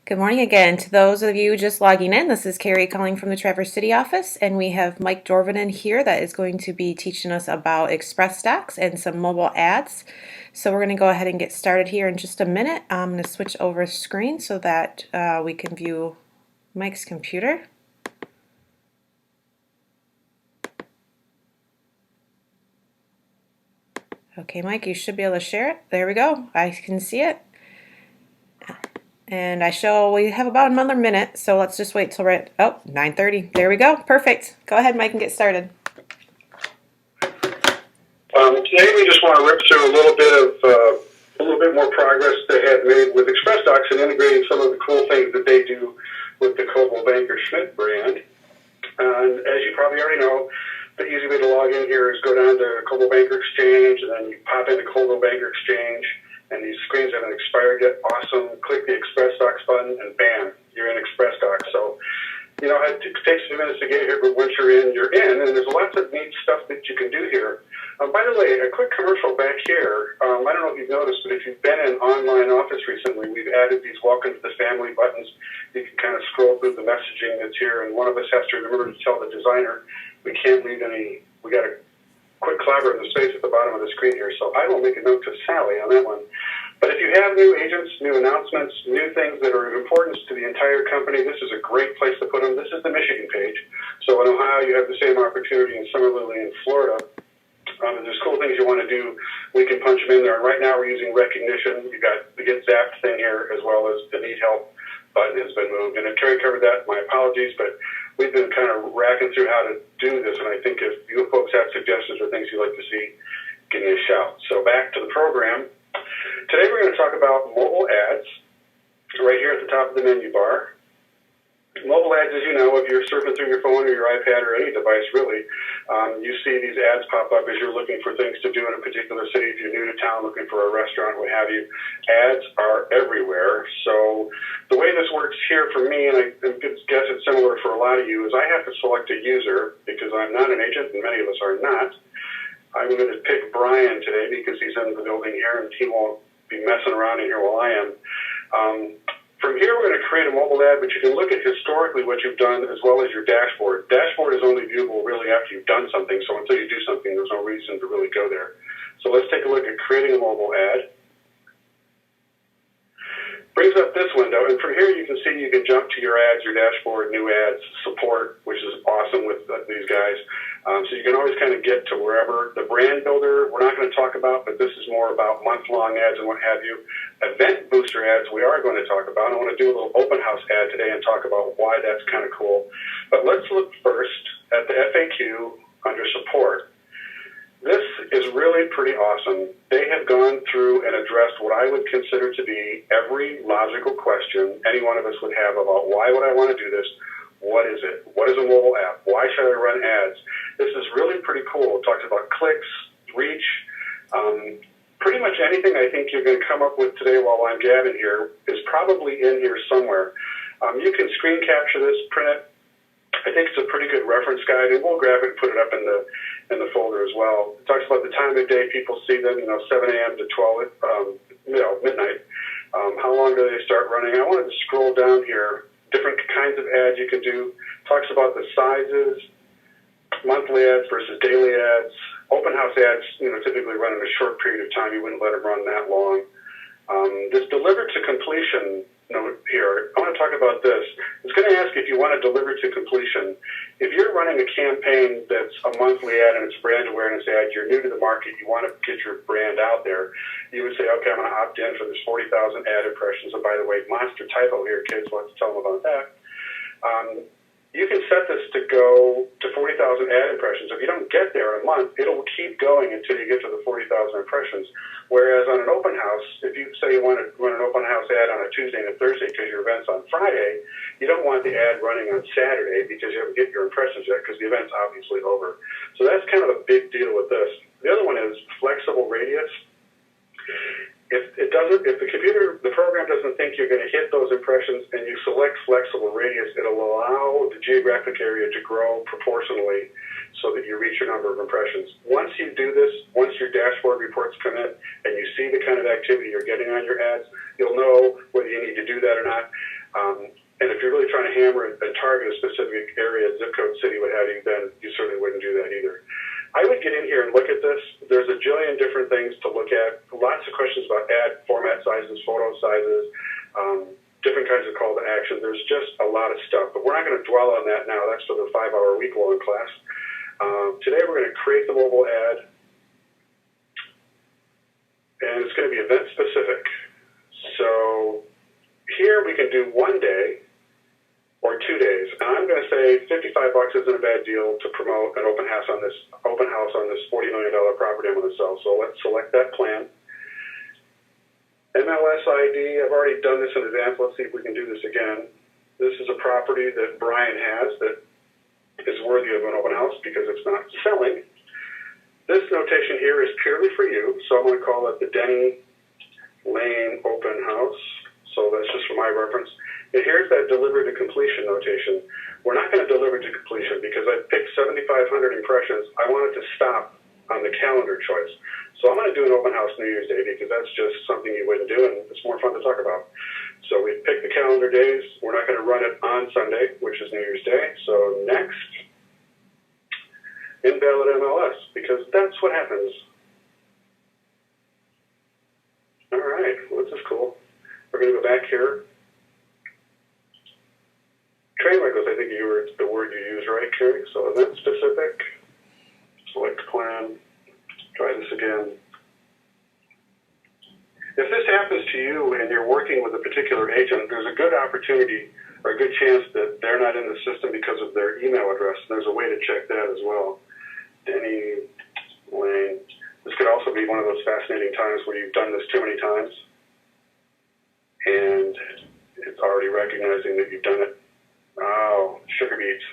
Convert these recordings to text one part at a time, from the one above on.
Good morning again. To those of you just logging in, this is Carrie calling from the Traverse City office, and we have Mike Dorvanen here that is going to be teaching us about Xpressdocs and some mobile ads. So we're going to go ahead and get started here in just a minute. I'm going to switch over screen so that we can view Mike's computer. Okay, Mike, you should be able to share it. There we go. I can see it. And we have about another minute, so let's just wait till we're at, 9:30. There we go. Perfect. Go ahead, Mike, and get started. Today we just want to rip through a little bit more progress they have made with Xpressdocs and integrating some of the cool things that they do with the Coldwell Banker Schmidt brand. And as you probably already know, the easy way to log in here is go down to Coldwell Banker Exchange, and then you pop into Coldwell Banker Exchange, and these screens haven't expired yet. Awesome. Click the Xpressdocs button, and bam, you're in Xpressdocs. So, it takes a few minutes to get here, but once you're in, you're in, and there's lots of neat stuff that you can do here. By the way, a quick commercial back here. I don't know if you've noticed, but if you've been in online office recently, we've added these welcome to the family buttons. You can kind of scroll through the messaging that's here, and one of us has to remember to tell the designer we can't leave we got to quit clabbering the space at the bottom of the screen here. So I will make a note to Sally on that one. But if you have new agents, new announcements, new things that are of importance to the entire company, this is a great place to put them. This is the Michigan page. So in Ohio, you have the same opportunity, and similarly in Florida. If there's cool things you want to do, we can punch them in there. And right now we're using recognition. You've got the Get Zapped thing here, as well as the Need Help button has been moved. And if Carrie covered that, my apologies, but we've been kind of racking through how to do this. And I think if you folks have suggestions or things you'd like to see, give me a shout. So back to the program. Today we're going to talk about mobile ads, right here at the top of the menu bar. Mobile ads, as you know, if you're surfing through your phone or your iPad or any device, really, you see these ads pop up as you're looking for things to do in a particular city. If you're new to town looking for a restaurant, what have you, ads are everywhere. So the way this works here for me, and I guess it's similar for a lot of you, is I have to select a user because I'm not an agent, and many of us are not. I'm going to pick Brian today because he's in the building here, and he won't be messing around in here while I am. From here, we're going to create a mobile ad, but you can look at historically what you've done as well as your dashboard. Dashboard is only viewable really after you've done something, so until you do something, there's no reason to really go there. So let's take a look at creating a mobile ad. Brings up this window, and from here you can see you can jump to your ads, your dashboard, new ads, support, which is awesome with these guys. So you can always kind of get to wherever. The brand builder, we're not going to talk about, but this is more about month-long ads and what have you. Event booster ads we are going to talk about. I want to do a little open house ad today and talk about why that's kind of cool. But let's look first at the FAQ under support. This is really pretty awesome. They have gone through and addressed what I would consider to be every logical question any one of us would have about why would I want to do this? What is it? What is a mobile app? Why should I run ads? This is really pretty cool. It talks about clicks, reach, pretty much anything I think you're going to come up with today while I'm gabbing here is probably in here somewhere. You can screen capture this, print it. I think it's a pretty good reference guide, and we'll grab it and put it up in the folder as well. It talks about the time of day people see them, 7 a.m. to 12, midnight. How long do they start running? I wanted to scroll down here. Different kinds of ads you can do. Talks about the sizes, monthly ads versus daily ads. Open house ads, typically run in a short period of time. You wouldn't let them run that long. This delivered to completion note here, I want to talk about this. It's going to ask if you want to deliver to completion. If you're running a campaign that's a monthly ad and it's a brand awareness ad, you're new to the market, you want to get your brand out there, you would say, okay, I'm going to opt in for this 40,000 ad impressions. And by the way, monster typo here, kids, we'll have to tell them about that. You can set this to go to 40,000 ad impressions. If you don't get there in a month, it'll keep going until you get to the 40,000 impressions. Whereas on an open house, if you say you want to run an open house ad on a Tuesday and a Thursday because your event's on Friday, you don't want the ad running on Saturday because you haven't get your impressions yet because the event's obviously over. So that's kind of a big deal with this. The other one is flexible radius. If the program doesn't think you're going to hit those impressions and you select flexible radius, it'll allow the geographic area to grow proportionally so that you reach your number of impressions. Once you do this, once your dashboard reports come in and you see the kind of activity you're getting on your ads, you'll know whether you need to do that or not. And if you're really trying to hammer and target a specific area, zip code, city, what have you, then you certainly wouldn't do that either. I would get in here and look at this. There's a jillion different things to look at. Lots of questions about ad format sizes, photo sizes, different kinds of call to action. There's just a lot of stuff, but we're not going to dwell on that now. That's for the 5-hour week-long class. Today we're going to create the mobile ad, and it's going to be event-specific. So here we can do 1 day or 2 days, and I'm going to say $55 isn't a bad deal to promote an open house on this $40 million property I'm going to sell. So let's select that plan. MLS ID, I've already done this in advance. Let's see if we can do this again. This is a property that Brian has that is worthy of an open house because it's not selling. This notation here is purely for you, so I'm going to call it the Denny Lane Open House. So that's just for my reference. And here's that deliver to completion notation. We're not going to deliver to completion because I picked 7,500 impressions. I wanted to stop on the calendar choice. So I'm going to do an open house New Year's Day because that's just something you wouldn't do, and it's more fun to talk about. So we picked the calendar days. We're not going to run it on Sunday, which is New Year's Day. So next, invalid MLS, because that's what happens. All right, well, this is cool. We're going to go back here. Train wreck was, I think, the word you used, right, Carrie? So event specific, select plan, try this again. If this happens to you and you're working with a particular agent, there's a good opportunity or a good chance that they're not in the system because of their email address. There's a way to check that as well. Denny Lane. This could also be one of those fascinating times where you've done this too many times and it's already recognizing that you've done it. Oh, sugar beets.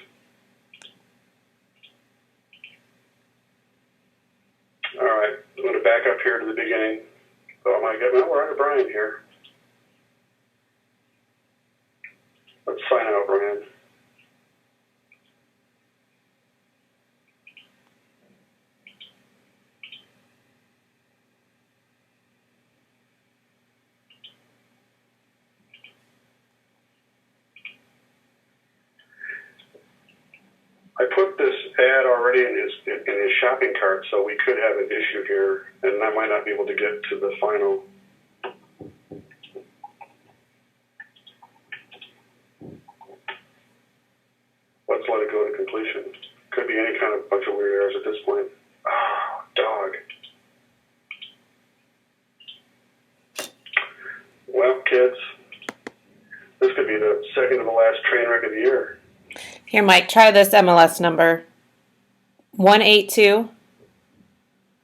All right, I'm going to back up here to the beginning. Oh my goodness, we're under Brian here. Let's sign out, Brian. I put this ad already in his shopping cart, so we could have an issue here, and I might not be able to get to the final. Let's let it go to completion. Could be any kind of bunch of weird errors at this point. Oh, dog. Well, kids, this could be the second to the last train wreck of the year. Here, Mike, try this MLS number. 182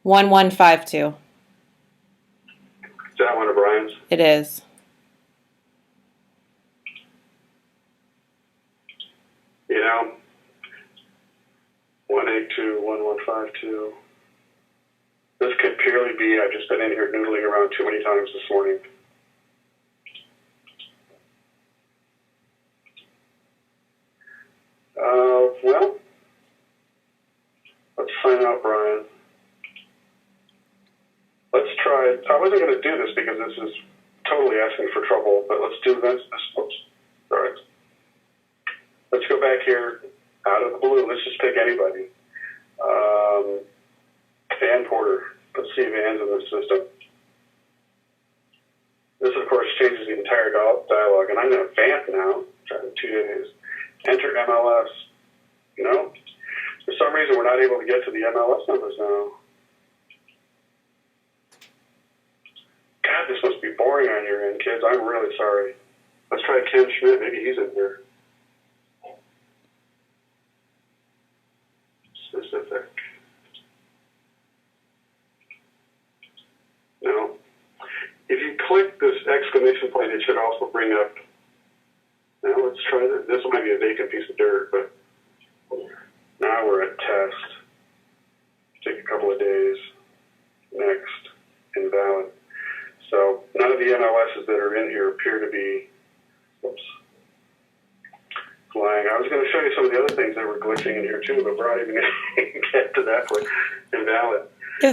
1152. Is that one of Brian's? It is. You know, 182 1152. This could purely be I've just been in here noodling around too many times this morning. Well, let's sign out, Brian. Let's try. I wasn't going to do this because this is totally asking for trouble, but let's do this. Oops. All right. Let's go back here out of the blue. Let's just pick anybody. Van Porter. Let's see if Van's in the system. This, of course, changes the entire dialogue, and I'm going to vamp now. Try in 2 days. Enter MLS. You know, for some reason, we're not able to get to the MLS numbers now. God, this must be boring on your end, kids. I'm really sorry. Let's try Ken Schmidt. Maybe he's in here. Specific. No. If you click this exclamation point, it should also bring up. Now let's try this. This might be a vacant piece of dirt, but now we're at test. Take a couple of days. Next. Invalid. So none of the MLSs that are in here appear to be, flying. I was going to show you some of the other things that were glitching in here too, but we're not even going to get to that point. Invalid.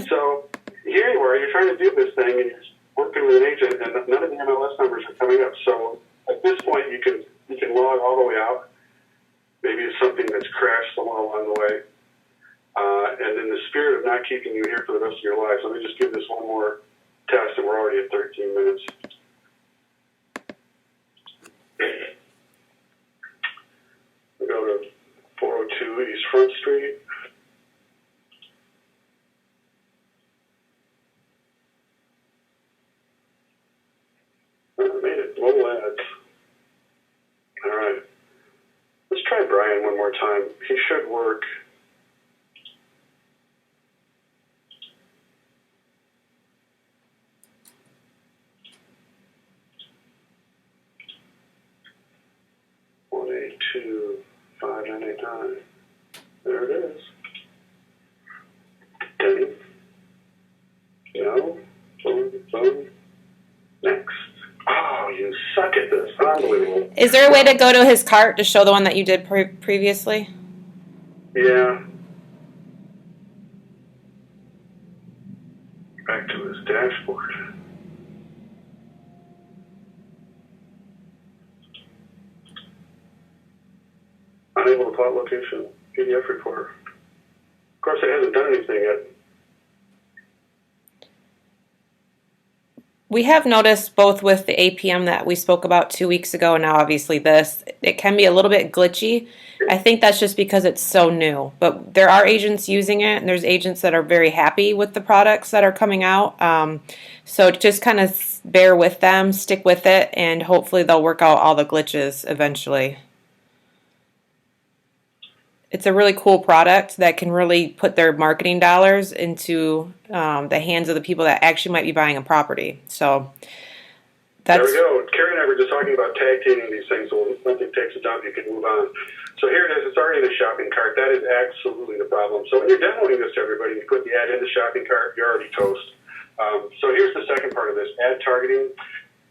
So here you are, you're trying to do this thing, and you're working with an agent, and none of the MLS numbers are coming up. So At this point, you can log all the way out. Maybe it's something that's crashed somewhere along the way. And in the spirit of not keeping you here for the rest of your lives, let me just give this one more test, and we're already at 13 minutes. We go to 402 East Front Street. I made it mobile ads. All right. Let's try Brian one more time. He should work. One eight two 5989. There it is. Done. No. Boom. Next. Oh, you suck at this. Unbelievable. Is there a way to go to his cart to show the one that you did previously? Yeah. Back to his dashboard. Unable to plot location. PDF report. Of course, it hasn't done anything yet. We have noticed both with the APM that we spoke about 2 weeks ago and now obviously this, it can be a little bit glitchy. I think that's just because it's so new. But there are agents using it, and there's agents that are very happy with the products that are coming out. So just kind of bear with them, stick with it, and hopefully they'll work out all the glitches eventually. It's a really cool product that can really put their marketing dollars into the hands of the people that actually might be buying a property. So that's... There we go. Carrie and I were just talking about tag teaming these things, so once it takes a dump, you can move on. So here it is. It's already in the shopping cart. That is absolutely the problem. So when you're demoing this to everybody, you put the ad in the shopping cart, you're already toast. So here's the second part of this, ad targeting.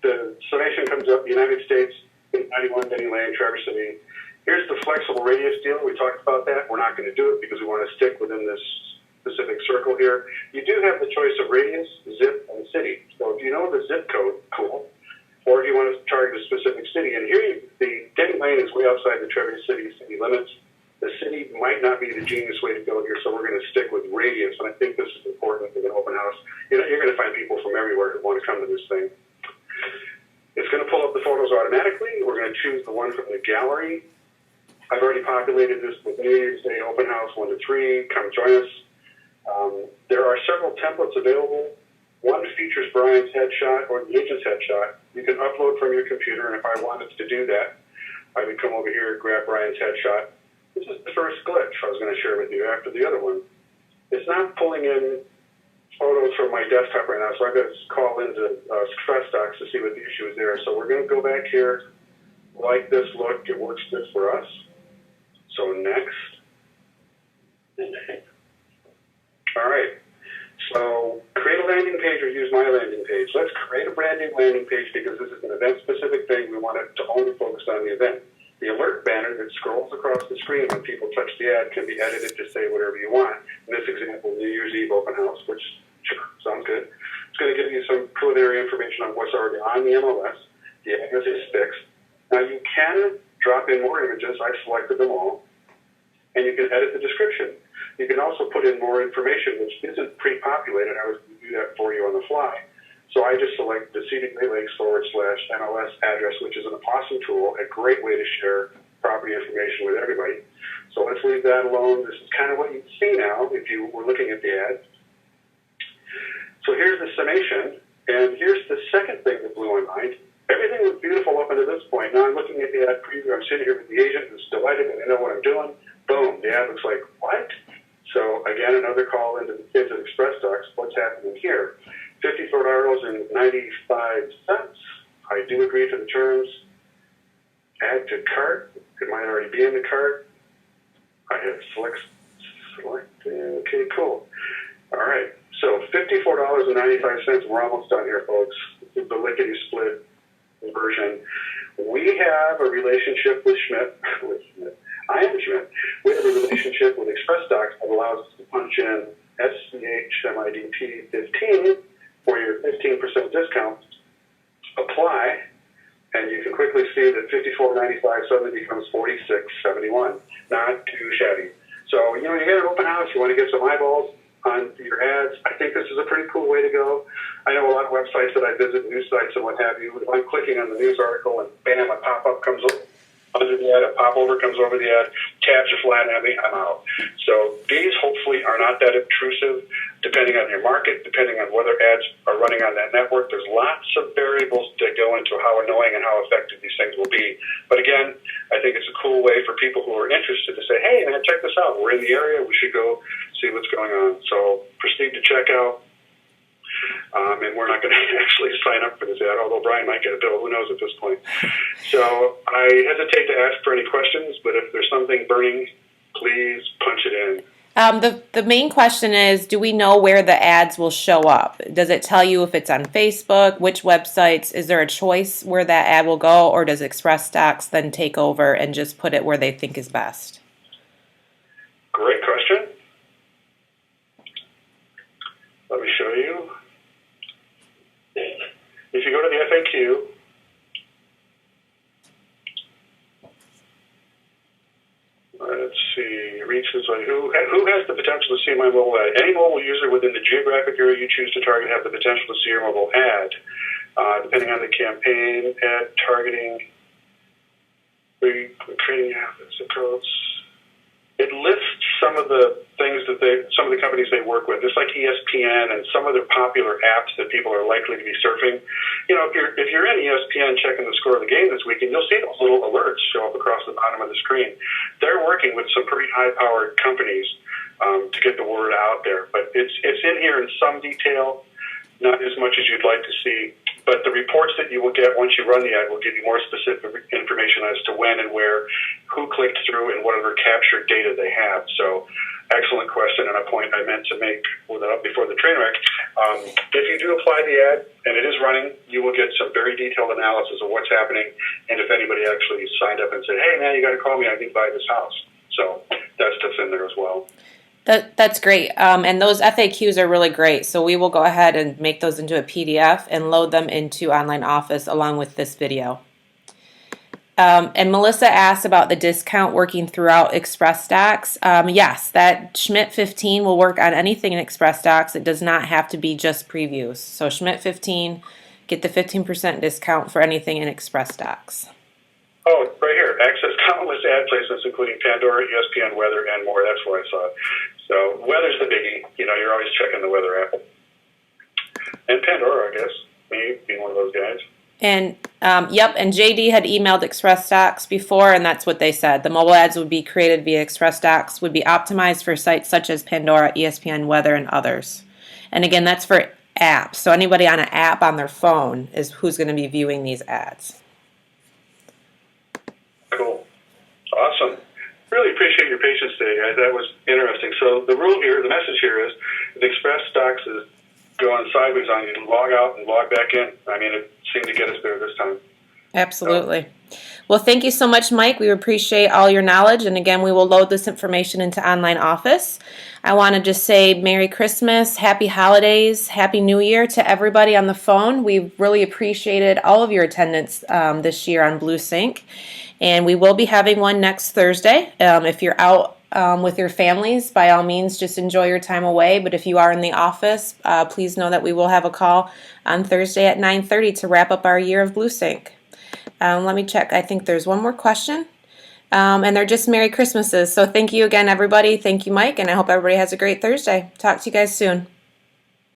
The summation comes up, United States, 91 Denny Lane, Traverse City. Here's the flexible radius deal. We talked about that. We're not going to do it because we want to stick within this specific circle here. You do have the choice of radius, zip, and city. So if you know the zip code, cool. Or if you want to target a specific city. And here, the Denny Lane is way outside the Traverse City limits. The city might not be the genius way to go here, so we're going to stick with radius. And I think this is important with an open house. You know, you're going to find people from everywhere who want to come to this thing. It's going to pull up the photos automatically. We're going to choose the one from the gallery. I've already populated this with New Year's Day open house 1 to 3. Come join us. There are several templates available. One features Brian's headshot or the agent's headshot. You can upload from your computer, and if I wanted to do that, I would come over here and grab Brian's headshot. This is the first glitch I was going to share with you after the other one. It's not pulling in photos from my desktop right now, so I've got to call into Xpressdocs to see what the issue is there. So we're going to go back here. Like this look, it works good for us. So next. All right. So create a landing page or use my landing page. Let's create a brand new landing page because this is an event-specific thing. We want it to only focus on the event. The alert banner that scrolls across the screen when people touch the ad can be edited to say whatever you want. In this example, New Year's Eve open house, which sure, sounds good. It's going to give you some preliminary information on what's already on the MLS. The address is fixed. Now you can drop in more images. I've selected them all. And you can edit the description. You can also put in more information, which isn't pre-populated. I was going to do that for you on the fly. So I just select the Cedar Great Lakes /MLS address, which is an awesome tool, a great way to share property information with everybody. So let's leave that alone. This is kind of what you'd see now if you were looking at the ad. So here's the summation, and here's the second thing that blew my mind. Everything was beautiful up until this point. Now I'm looking at the ad preview. I'm sitting here with the agent who's delighted and they know what I'm doing. Boom, the ad looks like, what? So again, another call into the kids at Xpressdocs. What's happening here? $54.95. I do agree to the terms. Add to cart. It might already be in the cart. I have select. Okay, cool. All right. So $54.95. We're almost done here, folks. This is the lickety-split version. We have a relationship with Schmidt. I am Schmidt. We have a relationship with Xpressdocs that allows us to punch in SCHMIDP 15 for your 15% discount. Apply. And you can quickly see that $54.95 suddenly becomes $46.71. Not too shabby. So, you get an open house, you want to get some eyeballs on your ads. I think this is a pretty cool way to go. I know a lot of websites that I visit, news sites and what have you. If I'm clicking on the news article and bam, a pop-up comes up under the ad, a pop-over comes over the ad, tabs are flat at me, I'm out. So these hopefully are not that intrusive, depending on your market, depending on whether ads are running on that network. There's lots of variables that go into how annoying and how effective these things will be. But again, I think it's a cool way for people who are interested to say, hey, man, check this out. We're in the area. We should go see what's going on. So proceed to check out. And we're not going to actually sign up for this ad, although Brian might get a bill. Who knows at this point? So I hesitate to ask for any questions, but if there's something burning, please punch it in. The main question is, do we know where the ads will show up? Does it tell you if it's on Facebook, which websites? Is there a choice where that ad will go, or does Xpressdocs then take over and just put it where they think is best? Great question. Let me show you. If you go to the FAQ, let's see, reaches like who has the potential to see my mobile ad? Any mobile user within the geographic area you choose to target have the potential to see your mobile ad. Depending on the campaign, ad targeting, creating zip codes. It lists some of the things that some of the companies they work with, just like ESPN and some of their popular apps that people are likely to be surfing. If you're in ESPN checking the score of the game this weekend, you'll see those little alerts show up across the bottom of the screen. They're working with some pretty high-powered companies to get the word out there, but it's in here in some detail, not as much as you'd like to see. But the reports that you will get once you run the ad will give you more specific information as to when and where, who clicked through, and what other captured data they have. So, excellent question, and a point I meant to make before the train wreck. If you do apply the ad and it is running, you will get some very detailed analysis of what's happening, and if anybody actually signed up and said, hey, man, you got to call me, I need to buy this house. So that stuff's in there as well. That's great. And those FAQs are really great. So we will go ahead and make those into a PDF and load them into Online Office along with this video. And Melissa asked about the discount working throughout Xpressdocs. Yes, that Schmidt 15 will work on anything in Xpressdocs. It does not have to be just previews. So Schmidt 15, get the 15% discount for anything in Xpressdocs. Oh, right here. Access countless ad placements, including Pandora, ESPN, weather, and more. That's where I saw it. So weather's the biggie. You're always checking the weather app. And Pandora, I guess. Me being one of those guys. And yep, and JD had emailed Xpressdocs before, and that's what they said. The mobile ads would be created via Xpressdocs, would be optimized for sites such as Pandora, ESPN, weather, and others. And again, that's for apps. So anybody on an app on their phone is who's going to be viewing these ads. Cool. Awesome. Really appreciate your patience today, guys. That was interesting. So the rule here, the message here is, if Xpressdocs is going sideways on you, log out and log back in. I mean, it seemed to get us there this time. Absolutely. Well, thank you so much, Mike. We appreciate all your knowledge. And again, we will load this information into Online Office. I want to just say Merry Christmas, Happy Holidays, Happy New Year to everybody on the phone. We really appreciated all of your attendance this year on BlueSync. And we will be having one next Thursday. If you're out with your families, by all means, just enjoy your time away. But if you are in the office, please know that we will have a call on Thursday at 9:30 to wrap up our year of BlueSync. Let me check. I think there's one more question. And they're just Merry Christmases. So thank you again, everybody. Thank you, Mike. And I hope everybody has a great Thursday. Talk to you guys soon.